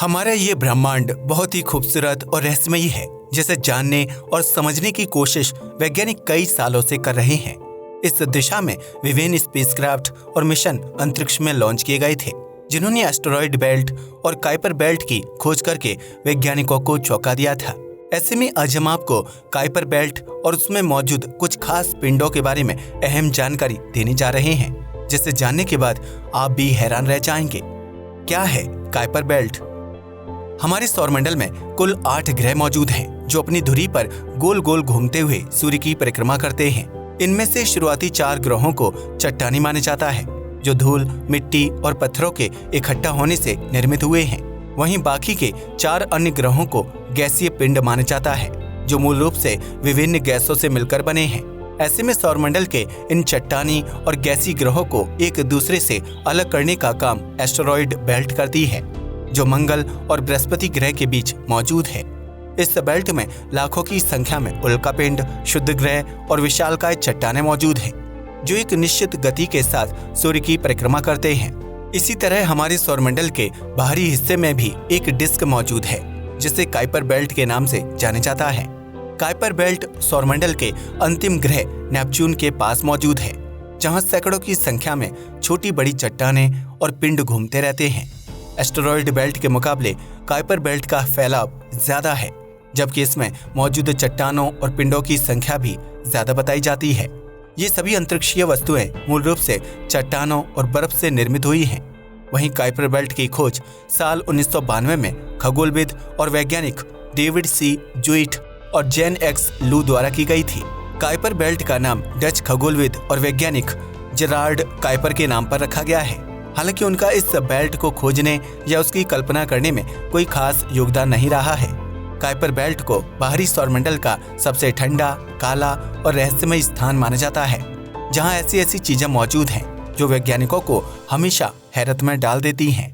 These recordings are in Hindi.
हमारा ये ब्रह्मांड बहुत ही खूबसूरत और रहस्यमयी है, जिसे जानने और समझने की कोशिश वैज्ञानिक कई सालों से कर रहे हैं। इस दिशा में विभिन्न स्पेसक्राफ्ट और मिशन अंतरिक्ष में लॉन्च किए गए थे, जिन्होंने एस्टेरॉयड बेल्ट और काइपर बेल्ट की खोज करके वैज्ञानिकों को चौंका दिया था। ऐसे में आज हम आपको काइपर बेल्ट और उसमें मौजूद कुछ खास पिंडों के बारे में अहम जानकारी देने जा रहे हैं, जिसे जानने के बाद आप भी हैरान रह जाएंगे। क्या है काइपर बेल्ट? हमारे सौरमंडल में कुल 8 ग्रह मौजूद हैं, जो अपनी धुरी पर गोल गोल घूमते हुए सूर्य की परिक्रमा करते हैं। इनमें से शुरुआती 4 ग्रहों को चट्टानी माना जाता है, जो धूल, मिट्टी और पत्थरों के इकट्ठा होने से निर्मित हुए हैं। वहीं बाकी के 4 अन्य ग्रहों को गैसीय पिंड माना जाता है, जो मूल रूप से विभिन्न गैसों से मिलकर बने हैं। ऐसे में सौरमंडल के इन चट्टानी और गैसीय ग्रहों को एक दूसरे से अलग करने का काम एस्टेरॉयड बेल्ट करती है, जो मंगल और बृहस्पति ग्रह के बीच मौजूद है। इस बेल्ट में लाखों की संख्या में उल्कापिंड, शुद्ध ग्रह और विशालकाय चट्टानें मौजूद हैं, जो एक निश्चित गति के साथ सूर्य की परिक्रमा करते हैं। इसी तरह हमारे सौरमंडल के बाहरी हिस्से में भी एक डिस्क मौजूद है, जिसे काइपर बेल्ट के नाम से जाना जाता है। काइपर बेल्ट सौरमंडल के अंतिम ग्रह नेपच्यून के पास मौजूद है, जहां सैकड़ों की संख्या में छोटी बड़ी चट्टानें और पिंड घूमते रहते हैं। एस्टेरॉयड बेल्ट के मुकाबले काइपर बेल्ट का फैलाव ज्यादा है, जबकि इसमें मौजूद चट्टानों और पिंडों की संख्या भी ज्यादा बताई जाती है। ये सभी अंतरिक्षीय वस्तुएं मूल रूप से चट्टानों और बर्फ से निर्मित हुई हैं। वहीं काइपर बेल्ट की खोज साल 1992 में खगोलविद और वैज्ञानिक डेविड सी ज्विट और जेन एक्स लू द्वारा की गई थी। काइपर बेल्ट का नाम डच खगोलविद और वैज्ञानिक जेरार्ड काइपर के नाम पर रखा गया है। हालांकि उनका इस बेल्ट को खोजने या उसकी कल्पना करने में कोई खास योगदान नहीं रहा है। काइपर बेल्ट को बाहरी सौरमंडल का सबसे ठंडा, काला और रहस्यमय स्थान माना जाता है, जहां ऐसी चीजें मौजूद हैं जो वैज्ञानिकों को हमेशा हैरत में डाल देती हैं।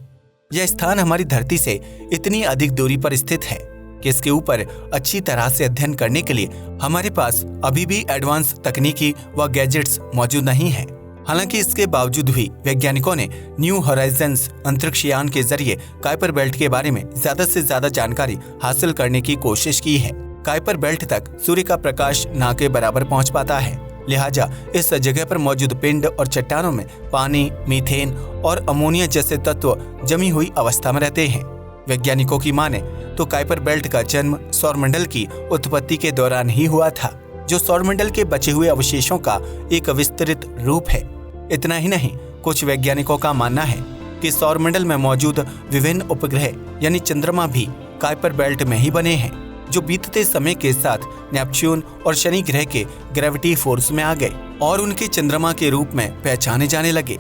यह स्थान हमारी धरती से इतनी अधिक दूरी पर स्थित है कि इसके ऊपर अच्छी तरह से अध्ययन करने के लिए हमारे पास अभी भी एडवांस तकनीकी व गैजेट्स मौजूद नहीं है। हालांकि इसके बावजूद भी वैज्ञानिकों ने न्यू होराइजन्स अंतरिक्ष यान के जरिए काइपर बेल्ट के बारे में ज्यादा से ज्यादा जानकारी हासिल करने की कोशिश की है। काइपर बेल्ट तक सूर्य का प्रकाश ना के बराबर पहुंच पाता है, लिहाजा इस जगह पर मौजूद पिंड और चट्टानों में पानी, मीथेन और अमोनिया जैसे तत्व जमी हुई अवस्था में रहते हैं। वैज्ञानिकों की माने तो काइपर बेल्ट का जन्म सौरमंडल की उत्पत्ति के दौरान ही हुआ था, जो सौरमंडल के बचे हुए अवशेषों का एक विस्तृत रूप है। इतना ही नहीं, कुछ वैज्ञानिकों का मानना है कि सौरमंडल में मौजूद विभिन्न उपग्रह यानी चंद्रमा भी काइपर बेल्ट में ही बने हैं, जो बीतते समय के साथ नेपच्यून और शनि ग्रह के ग्रेविटी फोर्स में आ गए और उनके चंद्रमा के रूप में पहचाने जाने लगे।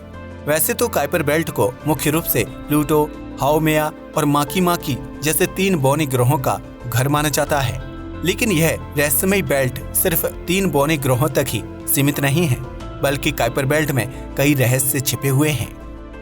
वैसे तो काइपर बेल्ट को मुख्य रूप से प्लूटो, हाउमेया और माकी जैसे 3 बौने ग्रहों का घर माना जाता है, लेकिन यह रहस्यमय बेल्ट सिर्फ 3 बौने ग्रहों तक ही सीमित नहीं है, बल्कि काइपर बेल्ट में कई रहस्य छिपे हुए हैं।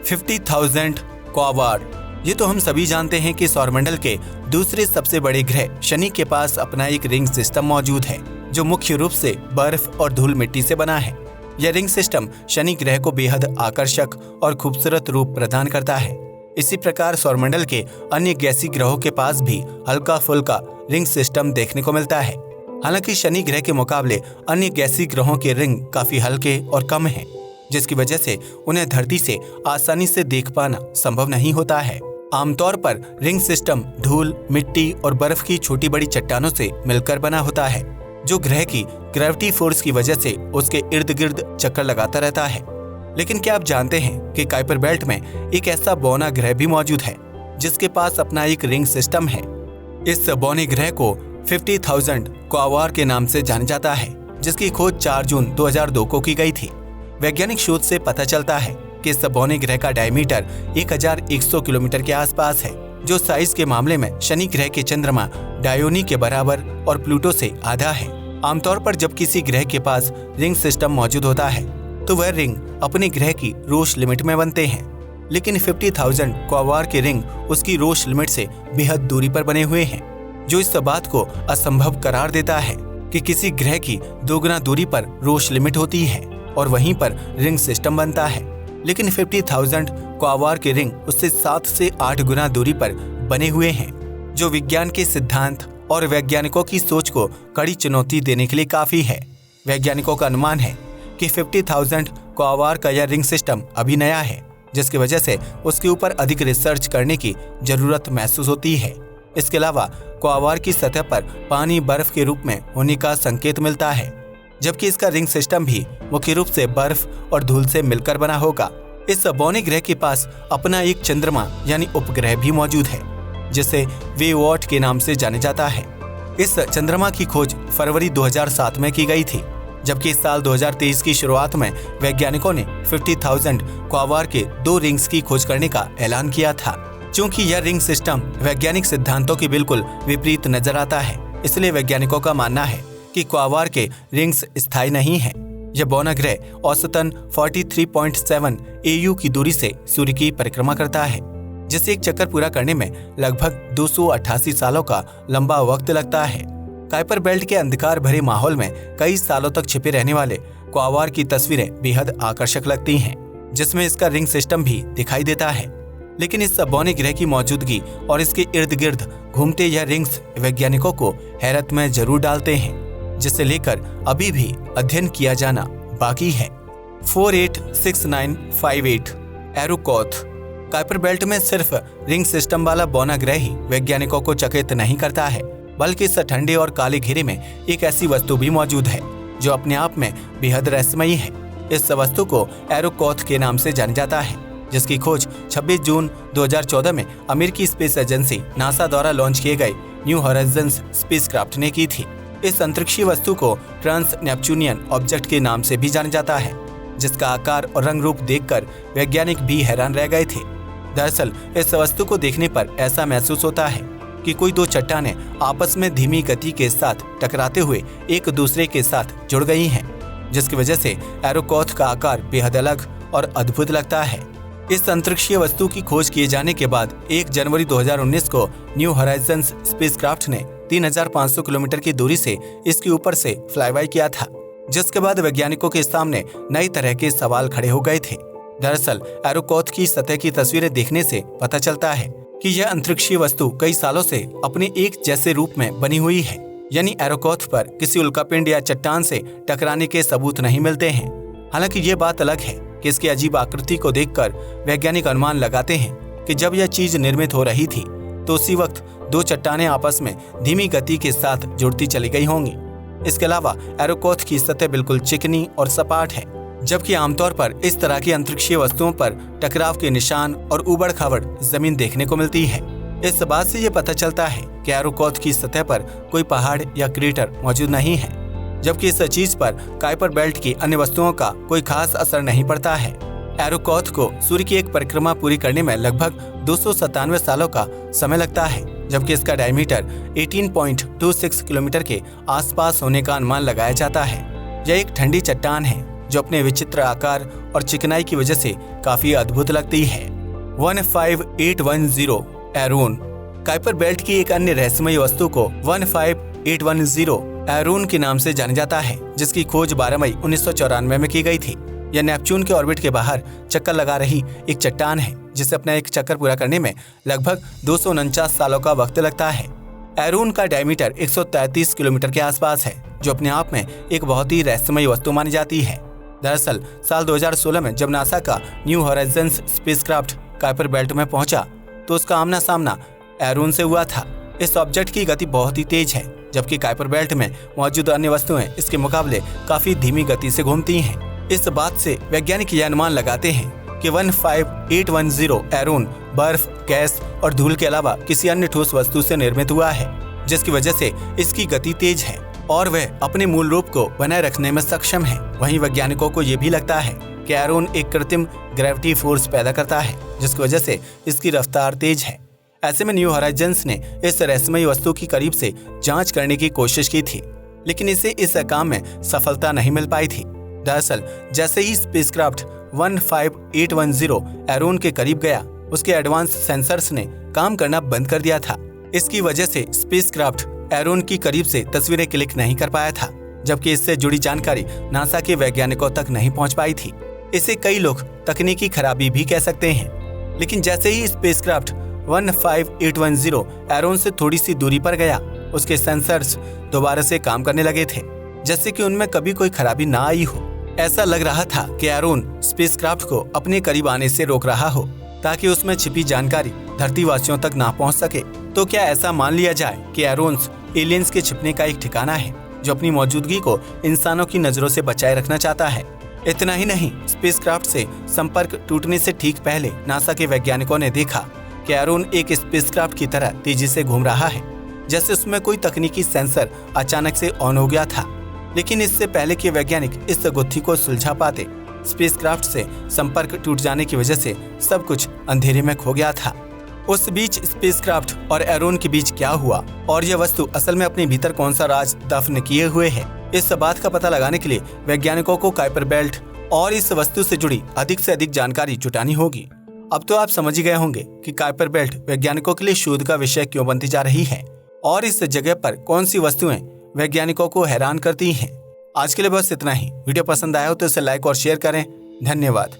50,000 क्वार्ड। ये तो हम सभी जानते हैं कि सौरमंडल के दूसरे सबसे बड़े ग्रह शनि के पास अपना एक रिंग सिस्टम मौजूद है, जो मुख्य रूप से बर्फ और धूल मिट्टी से बना है। यह रिंग सिस्टम शनि ग्रह को बेहद आकर्षक और खूबसूरत रूप प्रदान करता है। इसी प्रकार सौरमंडल के अन्य गैसीय ग्रहों के पास भी हल्का फुल्का रिंग सिस्टम देखने को मिलता है। हालांकि शनि ग्रह के मुकाबले अन्य गैसीय ग्रहों के रिंग काफी हल्के और कम हैं, जिसकी वजह से उन्हें धरती से आसानी से देख पाना संभव नहीं होता है। आमतौर पर रिंग सिस्टम धूल, मिट्टी और बर्फ की छोटी बड़ी चट्टानों से मिलकर बना होता है, जो ग्रह की ग्रेविटी फोर्स की वजह से उसके इर्द गिर्द चक्कर लगाता रहता है। लेकिन क्या आप जानते हैं कि काइपर बेल्ट में एक ऐसा बौना ग्रह भी मौजूद है, जिसके पास अपना एक रिंग सिस्टम है। इस बौने ग्रह को 50,000 क्वार्ड के नाम से जाना जाता है, जिसकी खोज 4 जून 2002 को की गई थी। वैज्ञानिक शोध से पता चलता है कि इस बौने ग्रह का डायमीटर 1100 किलोमीटर के आसपास है, जो साइज के मामले में शनि ग्रह के चंद्रमा डायोनी के बराबर और प्लूटो से आधा है। आमतौर पर जब किसी ग्रह के पास रिंग सिस्टम मौजूद होता है, तो वह रिंग अपने ग्रह की रोश लिमिट में बनते हैं, लेकिन 50,000 क्वार्ड के रिंग उसकी रोश लिमिट से बेहद दूरी पर बने हुए हैं, जो इस बात को असंभव करार देता है कि किसी ग्रह की 2 गुना दूरी पर रोश लिमिट होती है और वहीं पर रिंग सिस्टम बनता है। लेकिन 50,000 क्वार्ड के रिंग उससे 7 से 8 गुना दूरी पर बने हुए हैं, जो विज्ञान के सिद्धांत और वैज्ञानिकों की सोच को कड़ी चुनौती देने के लिए काफी है। वैज्ञानिकों का अनुमान है कि 50,000 क्वावार का यह रिंग सिस्टम अभी नया है, जिसकी वजह से उसके ऊपर अधिक रिसर्च करने की जरूरत महसूस होती है। इसके अलावा क्वावार की सतह पर पानी बर्फ के रूप में होने का संकेत मिलता है, जबकि इसका रिंग सिस्टम भी मुख्य रूप से बर्फ और धूल से मिलकर बना होगा। इस बौने ग्रह के पास अपना एक चंद्रमा यानी उपग्रह भी मौजूद है, जिसे वेवॉट के नाम से जाने जाता है। इस चंद्रमा की खोज फरवरी 2007 में की गई थी, जबकि इस साल 2023 की शुरुआत में वैज्ञानिकों ने 50,000 क्वावार के 2 रिंग्स की खोज करने का ऐलान किया था। चूंकि यह रिंग सिस्टम वैज्ञानिक सिद्धांतों के बिल्कुल विपरीत नजर आता है, इसलिए वैज्ञानिकों का मानना है कि क्वावार के रिंग्स स्थायी नहीं हैं। यह बौना ग्रह औसतन 43.7 AU की दूरी से सूर्य की परिक्रमा करता है, जिसे एक चक्कर पूरा करने में लगभग 288 सालों का लंबा वक्त लगता है। काइपर बेल्ट के अंधकार भरे माहौल में कई सालों तक छिपे रहने वाले क्वावार की तस्वीरें बेहद आकर्षक लगती हैं, जिसमें इसका रिंग सिस्टम भी दिखाई देता है। लेकिन इस बौने ग्रह की मौजूदगी और इसके इर्द गिर्द घूमते यह रिंग्स वैज्ञानिकों को हैरत में जरूर डालते हैं, जिसे लेकर अभी भी अध्ययन किया जाना बाकी है। 486958 एरोकोथ। काइपर बेल्ट में सिर्फ रिंग सिस्टम वाला बौना ग्रह ही वैज्ञानिकों को चकित नहीं करता है, बल्कि इस ठंडे और काले घेरे में एक ऐसी वस्तु भी मौजूद है जो अपने आप में बेहद रहस्यमयी है। इस वस्तु को एरोकोथ के नाम से जाना जाता है, जिसकी खोज 26 जून 2014 में अमेरिकी स्पेस एजेंसी नासा द्वारा लॉन्च किए गए न्यू हॉराइजन्स स्पेसक्राफ्ट ने की थी। इस अंतरिक्षीय वस्तु को ट्रांस नेपच्यूनियन ऑब्जेक्ट के नाम से भी जाना जाता है, जिसका आकार और रंग रूप देखकर वैज्ञानिक भी हैरान रह गए थे। दरअसल इस वस्तु को देखने पर ऐसा महसूस होता है कि कोई 2 चट्टानें आपस में धीमी गति के साथ टकराते हुए एक दूसरे के साथ जुड़ गई हैं, जिसकी वजह से एरोकोथ का आकार बेहद अलग और अद्भुत लगता है। इस अंतरिक्षीय वस्तु की खोज किए जाने के बाद 1 जनवरी 2019 को न्यू हॉराइजन्स स्पेसक्राफ्ट ने 3,500 किलोमीटर की दूरी से इसके ऊपर से फ्लाईबाय किया था, जिसके बाद वैज्ञानिकों के सामने नई तरह के सवाल खड़े हो गए थे। दरअसल एरोकोथ की सतह की तस्वीरें देखने से पता चलता है कि यह अंतरिक्षीय वस्तु कई सालों से अपने एक जैसे रूप में बनी हुई है, यानी एरोकोथ पर किसी उल्कापिंड या चट्टान से टकराने के सबूत नहीं मिलते हैं। हालांकि ये बात अलग है कि इसकी अजीब आकृति को देखकर वैज्ञानिक अनुमान लगाते हैं कि जब यह चीज निर्मित हो रही थी तो उसी वक्त 2 चट्टानें आपस में धीमी गति के साथ जुड़ती चली गई होंगी। इसके अलावा एरोकोथ की सतह बिल्कुल चिकनी और सपाट है, जबकि आमतौर पर इस तरह की अंतरिक्षीय वस्तुओं पर टकराव के निशान और उबड़ खाबड़ जमीन देखने को मिलती है। इस बात से ये पता चलता है कि एरोकोथ की सतह पर कोई पहाड़ या क्रेटर मौजूद नहीं है, जबकि इस चीज पर काइपर बेल्ट की अन्य वस्तुओं का कोई खास असर नहीं पड़ता है। एरोकोथ को सूर्य की एक परिक्रमा पूरी करने में लगभग 297 सालों का समय लगता है, जबकि इसका डायमीटर 18.26 किलोमीटर के आसपास होने का अनुमान लगाया जाता है। यह एक ठंडी चट्टान है जो अपने विचित्र आकार और चिकनाई की वजह से काफी अद्भुत लगती है। 15810 एरोन। काइपर बेल्ट की एक अन्य रहस्यमयी वस्तु को 15810 एरोन के नाम से जाना जाता है, जिसकी खोज 12 मई 1994 में की गई थी। यह नेपच्यून के ऑर्बिट के बाहर चक्कर लगा रही एक चट्टान है, जिसे अपना एक चक्कर पूरा करने में लगभग 249 सालों का वक्त लगता है। एरोन का डायमीटर 133 किलोमीटर के आसपास है, जो अपने आप में एक बहुत ही रहस्यमयी वस्तु मानी जाती है। दरअसल साल 2016 में जब नासा का new horizons spacecraft Kuiper belt में पहुंचा तो उसका आमना सामना एरोन से हुआ था। इस ऑब्जेक्ट की गति बहुत ही तेज है, जबकि काइपर बेल्ट में मौजूद अन्य वस्तुएं इसके मुकाबले काफी धीमी गति से घूमती हैं। इस बात से वैज्ञानिक यह अनुमान लगाते हैं कि 15810 एरोन बर्फ, गैस और धूल के अलावा किसी अन्य ठोस वस्तु से निर्मित हुआ है, जिसकी वजह से इसकी गति तेज है और वह अपने मूल रूप को बनाए रखने में सक्षम है। वहीं वैज्ञानिकों को यह भी लगता है कि एरोन एक कृत्रिम ग्रेविटी फोर्स पैदा करता है, जिसकी वजह से इसकी रफ्तार तेज है। ऐसे में न्यू हॉराइजन्स ने इस रहस्यमयी वस्तु की करीब से जांच करने की कोशिश की थी, लेकिन इसे इस काम में सफलता नहीं मिल पाई थी। दरअसल जैसे ही स्पेसक्राफ्ट 15810 एरोन के करीब गया, उसके एडवांस सेंसर्स ने काम करना बंद कर दिया था। इसकी वजह से स्पेसक्राफ्ट एरोन की करीब से तस्वीरें क्लिक नहीं कर पाया था, जबकि इससे जुड़ी जानकारी नासा के वैज्ञानिकों तक नहीं पहुंच पाई थी। इसे कई लोग तकनीकी खराबी भी कह सकते हैं, लेकिन जैसे ही स्पेसक्राफ्ट 15810 एरोन से थोड़ी सी दूरी पर गया। उसके सेंसर्स दोबारा से काम करने लगे थे, जैसे कि उनमें कभी कोई खराबी ना आई हो। ऐसा लग रहा था कि एरोन स्पेसक्राफ्ट को अपने करीब आने से रोक रहा हो, ताकि उसमें छिपी जानकारी धरतीवासियों तक ना पहुंच सके। तो क्या ऐसा मान लिया जाए कि एरोन्स एलियंस के छिपने का एक ठिकाना है, जो अपनी मौजूदगी को इंसानों की नजरों से बचाए रखना चाहता है? इतना ही नहीं, स्पेसक्राफ्ट से संपर्क टूटने से ठीक पहले नासा के वैज्ञानिकों ने देखा कि एरोन एक स्पेसक्राफ्ट की तरह तेजी से घूम रहा है, जैसे उसमें कोई तकनीकी सेंसर अचानक से ऑन हो गया था। लेकिन इससे पहले कि वैज्ञानिक इस गुत्थी को सुलझा पाते, स्पेसक्राफ्ट से संपर्क टूट जाने की वजह से सब कुछ अंधेरे में खो गया था। उस बीच स्पेसक्राफ्ट और एरोन के बीच क्या हुआ और यह वस्तु असल में अपने भीतर कौन सा राज दफन किए हुए है, इस बात का पता लगाने के लिए वैज्ञानिकों को कुइपर बेल्ट और इस वस्तु से जुड़ी अधिक से अधिक जानकारी जुटानी होगी। अब तो आप समझ ही गए होंगे कि कुइपर बेल्ट वैज्ञानिकों के लिए शोध का विषय क्यों बनती जा रही है और इस जगह पर कौन सी वस्तुएं वैज्ञानिकों को हैरान करती हैं। आज के लिए बस इतना ही। वीडियो पसंद आया हो तो इसे लाइक और शेयर करें। धन्यवाद।